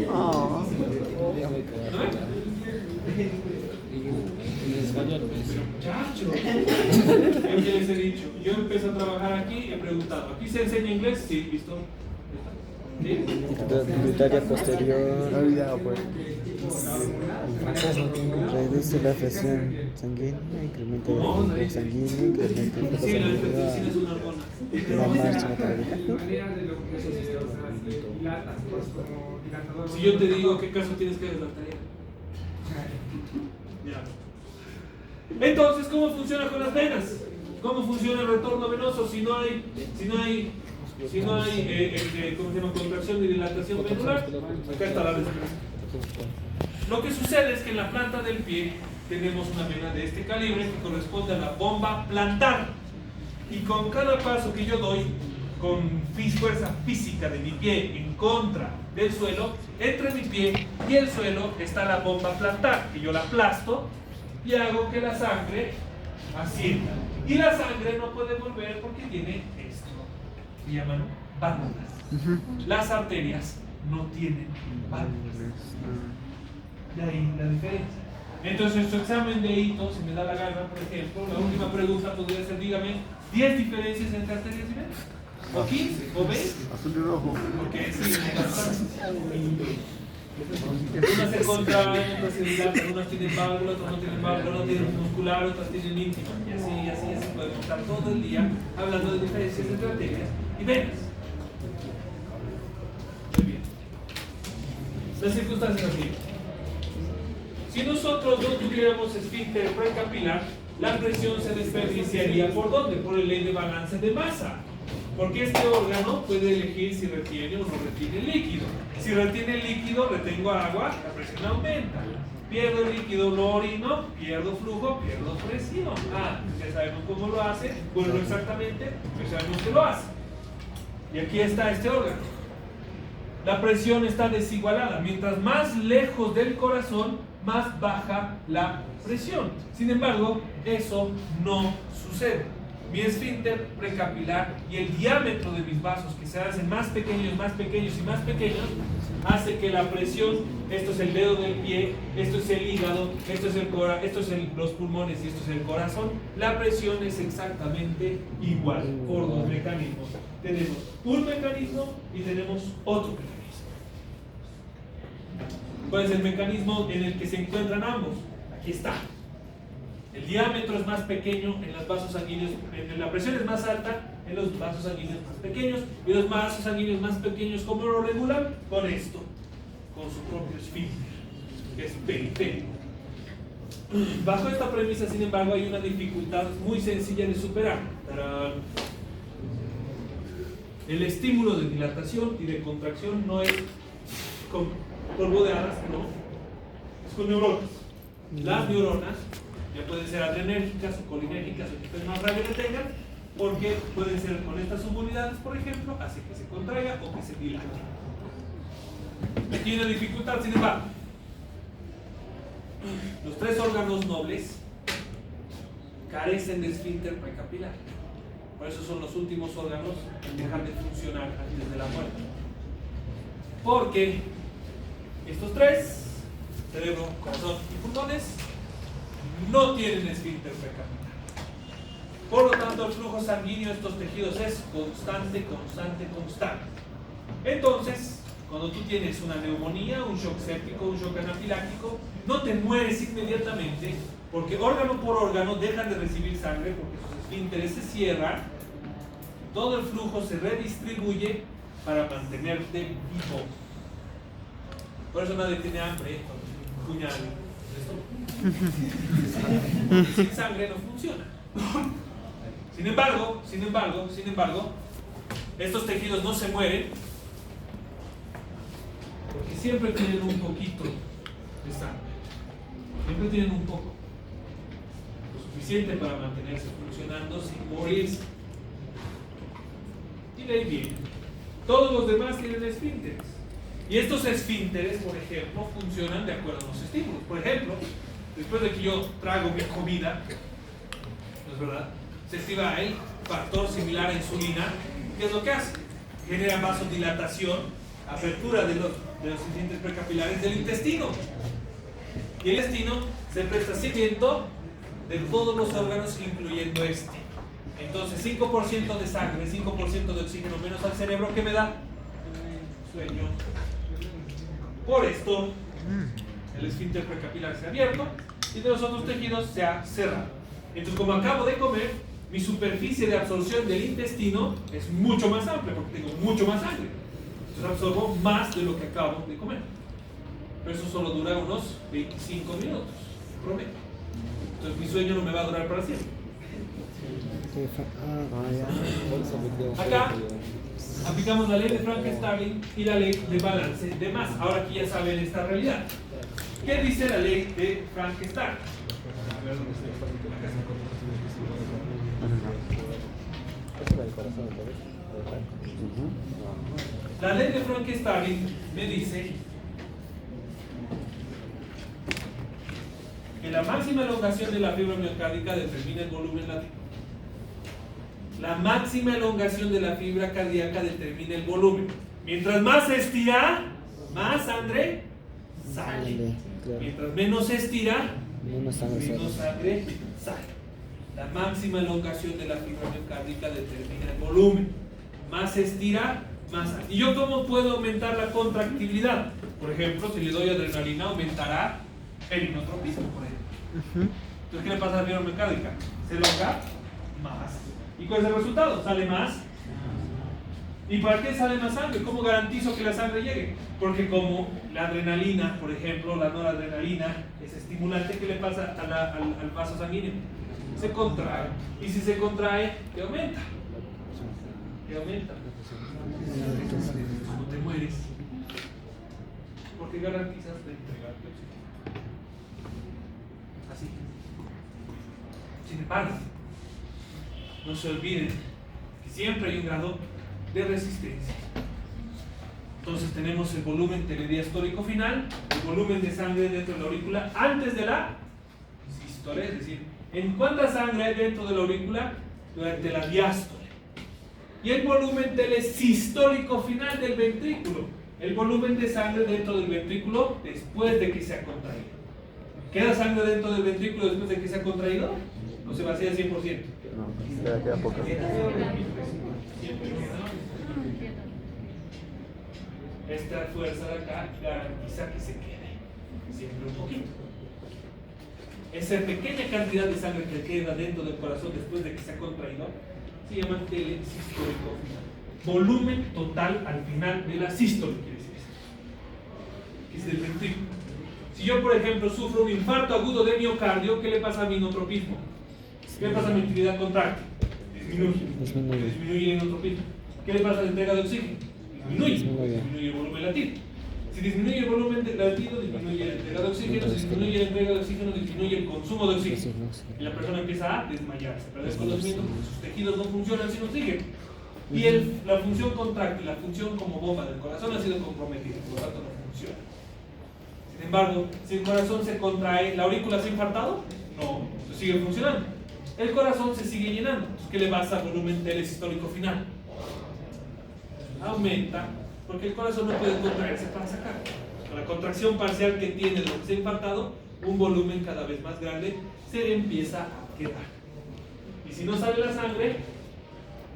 ¿No? Muchacho, ¿qué les he dicho? Yo empecé a trabajar aquí, he preguntado, ¿aquí se enseña inglés? Sí, ¿visto? ¿Sí? Tributaria posterior. Reduce la presión sanguínea, incrementa el flujo sanguíneo, incrementa el Sí, la angiotensina es una hormona. la marcha metabólica. Si yo te digo, ¿qué caso tienes que ver la tarea? Ya. Entonces, ¿cómo funciona con las venas? ¿Cómo funciona el retorno venoso si no hay ¿cómo se llama? Contracción y dilatación venular? Acá está la respuesta. Lo que sucede es que en la planta del pie tenemos una vena de este calibre que corresponde a la bomba plantar. Y con cada paso que yo doy, con fuerza física de mi pie en contra del suelo, entre mi pie y el suelo está la bomba plantar, que yo la aplasto y hago que la sangre ascienda. Y la sangre no puede volver porque tiene esto, que llaman válvulas. Las arterias no tienen válvulas. De ahí la diferencia. Entonces, nuestro examen de hito, si me da la gana, por ejemplo, la última pregunta podría ser, dígame, 10 diferencias entre arterias y venas. O 15, o 20. Azul y rojo. Porque sí, unas se contraen, otras se dilatan, unas tienen válvulas, otras no tienen válvulas, otras tienen muscular, otras tienen íntima. Y así podemos estar todo el día hablando de diferencias entre arterias y venas. Muy bien. Las circunstancias así. Si nosotros no tuviéramos esfínter precapilar, la presión se desperdiciaría ¿por dónde? Por la ley de balance de masa. Porque este órgano puede elegir si retiene o no retiene líquido. Si retiene líquido, retengo agua, la presión aumenta. Pierdo el líquido, lo orino, pierdo flujo, pierdo presión. Ya sabemos cómo lo hace. Bueno, no exactamente, pero sabemos que lo hace. Y aquí está este órgano. La presión está desigualada. Mientras más lejos del corazón, más baja la presión. Sin embargo, eso no sucede. Mi esfínter precapilar y el diámetro de mis vasos, que se hacen más pequeños, más pequeños y más pequeños, hace que la presión, esto es el dedo del pie, esto es el hígado, esto es los pulmones y esto es el corazón, la presión es exactamente igual por dos mecanismos. Tenemos un mecanismo y tenemos otro mecanismo. ¿Cuál es el mecanismo en el que se encuentran ambos? Aquí está. El diámetro es más pequeño en los vasos sanguíneos, la presión es más alta en los vasos sanguíneos más pequeños, y los vasos sanguíneos más pequeños, ¿cómo lo regulan? Con esto, con su propio esfínter, que es periférico. Bajo esta premisa, sin embargo, hay una dificultad muy sencilla de superar. ¡Tarán! El estímulo de dilatación y de contracción no es con polvo de hadas, no, es con neuronas. Las neuronas ya pueden ser adrenérgicas o colinérgicas, o que ustedes más rabia le tengan, porque pueden ser con estas subunidades, por ejemplo, hace que se contraiga o que se dilate. Aquí hay una dificultad, sin embargo. Los tres órganos nobles carecen de esfínter precapilar. Por eso son los últimos órganos que dejan de funcionar antes de la muerte. Porque estos tres, cerebro, corazón y pulmones, no tienen esfínter precapilar. Por lo tanto, el flujo sanguíneo de estos tejidos es constante. Entonces, cuando tú tienes una neumonía, un shock séptico, un shock anafiláctico, no te mueres inmediatamente, porque órgano por órgano dejan de recibir sangre porque sus esfínteres se cierran, todo el flujo se redistribuye para mantenerte vivo. Por eso nadie tiene hambre con puñal. Sin sangre no funciona. Sin embargo, estos tejidos no se mueren porque siempre tienen un poquito de sangre. Siempre tienen un poco. Lo suficiente para mantenerse funcionando sin morirse. Y de ahí viene. Todos los demás tienen esfínteres. Y estos esfínteres, por ejemplo, funcionan de acuerdo a los estímulos. Por ejemplo, después de que yo trago mi comida, ¿no es verdad? Se activa el factor similar a insulina. ¿Qué es lo que hace? Genera vasodilatación, apertura de los esfínteres precapilares del intestino. Y el intestino se presta seguimiento de todos los órganos, incluyendo este. Entonces, 5% de sangre, 5% de oxígeno menos al cerebro, ¿qué me da? Sueño. Por esto, el esfínter precapilar se ha abierto y de los otros tejidos se ha cerrado. Entonces, como acabo de comer, mi superficie de absorción del intestino es mucho más amplia porque tengo mucho más sangre. Entonces absorbo más de lo que acabo de comer. Pero eso solo dura unos 25 minutos, promedio. Entonces mi sueño no me va a durar para siempre. Acá aplicamos la ley de Frank-Starling y la ley de balance de masa. Ahora aquí ya saben esta realidad. ¿Qué dice la ley de Frank-Starling? La ley de Frank-Starling me dice que la máxima elongación de la fibra miocárdica determina el volumen latido. La máxima elongación de la fibra cardíaca determina el volumen. Mientras más se estira, más sangre sale. Sale, claro. Mientras menos se estira, Menos sangre sale. menos sangre sale. La máxima elongación de la fibra miocárdica determina el volumen. Más se estira, más sale. ¿Y yo cómo puedo aumentar la contractibilidad? Por ejemplo, si le doy adrenalina, aumentará el inotropismo, por ejemplo. Entonces, ¿qué le pasa a la fibra miocárdica? Se elonga más. ¿Y cuál es el resultado? Sale más. ¿Y para qué sale más sangre? ¿Cómo garantizo que la sangre llegue? Porque como la adrenalina, por ejemplo, la noradrenalina es estimulante, ¿qué le pasa al vaso sanguíneo? Se contrae. Y si se contrae, ¿qué aumenta? ¿Qué aumenta? ¿Cómo te mueres? Porque garantizas de entregarte oxígeno. Así. Sin embargo, no se olviden que siempre hay un grado de resistencia. Entonces tenemos el volumen telediastólico final, el volumen de sangre dentro de la aurícula antes de la sístole, es decir, en cuánta sangre hay dentro de la aurícula durante la diástole. Y el volumen telesistólico final del ventrículo, el volumen de sangre dentro del ventrículo después de que se ha contraído. ¿Queda sangre dentro del ventrículo después de que se ha contraído? ¿O se vacía al 100%? No, queda poca. Esta fuerza de acá garantiza que se quede siempre un poquito. Esa pequeña cantidad de sangre que queda dentro del corazón después de que se ha contraído se llama telesistólico final. Volumen total al final de la sístole, quiere decir eso, que es el ventrículo. Si yo, por ejemplo, sufro un infarto agudo de miocardio, ¿qué le pasa a mi inotropismo? ¿Qué le pasa a mi actividad contráctil? Disminuye el inotropismo. ¿Qué le pasa a la entrega de oxígeno? Disminuye el volumen latido. Si disminuye el volumen latido, disminuye la entrega de oxígeno. Si disminuye la entrega de oxígeno, disminuye el consumo de oxígeno. Y la persona empieza a desmayarse, perder conocimiento porque sus tejidos no funcionan sin oxígeno. Y la función contráctil, la función como bomba del corazón ha sido comprometida, por lo tanto no funciona. Sin embargo, si el corazón se contrae, ¿la aurícula se ha infartado? No, sigue funcionando. El corazón se sigue llenando. ¿Qué le pasa al volumen telesistólico final? Aumenta, porque el corazón no puede contraerse para sacar. Con la contracción parcial que tiene lo que se ha infartado, un volumen cada vez más grande se empieza a quedar. Y si no sale la sangre,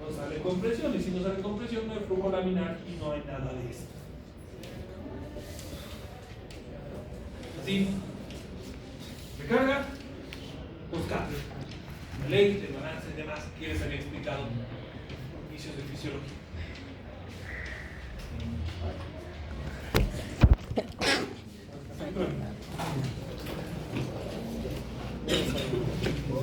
no sale compresión. Y si no sale compresión, no hay flujo laminar y no hay nada de esto. Así, recarga, busca. La ley de balance y demás que les había explicado inicios de fisiología. Bueno.